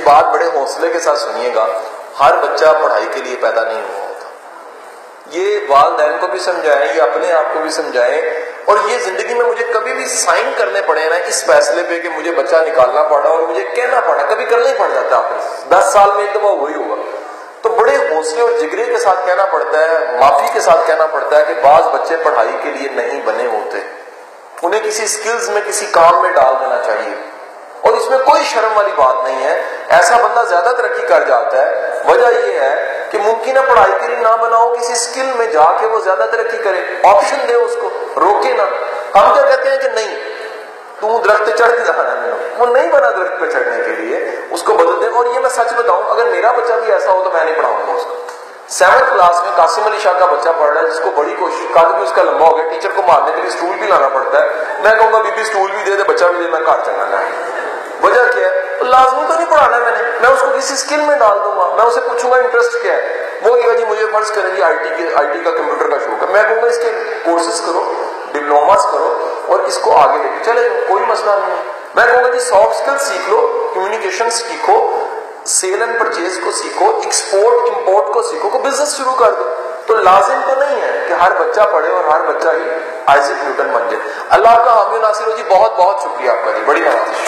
بات بڑے حوصلے کے ساتھ سنیے گا، ہر بچہ پڑھائی کے لیے پیدا نہیں ہوا ہوتا. یہ والدین کو بھی سمجھائیں، یہ اپنے آپ کو بھی سمجھائیں. اور یہ زندگی میں مجھے کبھی بھی سائن کرنے پڑے نا اس فیصلے پہ کہ مجھے بچہ نکالنا پڑا اور مجھے کہنا پڑا، کبھی کرنا ہی پڑ جاتا ہے. آپ 10 سال میں ایک دفعہ وہی ہوگا، تو بڑے حوصلے اور جگرے کے ساتھ کہنا پڑتا ہے، معافی کے ساتھ کہنا پڑتا ہے کہ بعض بچے پڑھائی کے لیے نہیں بنے ہوتے، انہیں کسی سکلز میں کسی کام میں ڈال دینا چاہیے. اور اس میں کوئی شرم والی بات نہیں ہے. ایسا بندہ زیادہ ترقی کر جاتا ہے. وجہ یہ ہے کہ ممکن ہے پڑھائی کے لیے نہ بناؤ، کسی سکل میں جا کے وہ زیادہ ترقی کرے. آپشن دے اس کو، روکے نہ. ہم کیا کہتے ہیں کہ نہیں تو درخت چڑھ کے جانا ہے، وہ نہیں بنا درخت پہ چڑھنے کے لیے، اس کو بدل دیں. اور یہ میں سچ بتاؤں، اگر میرا بچہ بھی ایسا ہو تو میں نہیں پڑھاؤں گا اس کو. 7th کلاس میں قاسم علی شاہ کا بچہ پڑھ رہا ہے جس کو بڑی کوشش، قد بھی اس کا لمبا ہو گیا، ٹیچر کو مارنے کے لیے اسٹول بھی لانا پڑتا ہے. میں کہوں گا بی بی اسٹول بھی دے دے، بچہ بھی دے، میں گھر چلانا ہے. وجہ کیا ہے؟ لازمی تو نہیں پڑھانا میں اس کو کسی اسکل میں ڈال دوں گا. میں اسے پوچھوں گا انٹرسٹ کیا ہے، وہ کہے گا جی مجھے فرض کریں جی آئی ٹی کا کمپیوٹر کا شوق ہے. میں کہوں گا اس کے کورسز کرو، ڈپلوماز کرو اور اس کو آگے لے کے چلے جاؤ، کوئی مسئلہ نہیں ہے. میں کہوں گا جی سافٹ اسکل سیکھ لو، کمیونیکیشن سیکھو، سیل اینڈ پرچیز کو سیکھو، ایکسپورٹ امپورٹ کو سیکھو، کو بزنس شروع کر دو. تو لازم تو نہیں ہے کہ ہر بچہ پڑھے اور ہر بچہ ہی آئزک نیوٹن بن جائے. اللہ کا حامی و ناصر ہو جی. بہت بہت شکریہ آپ کا جی، بڑی نوازش.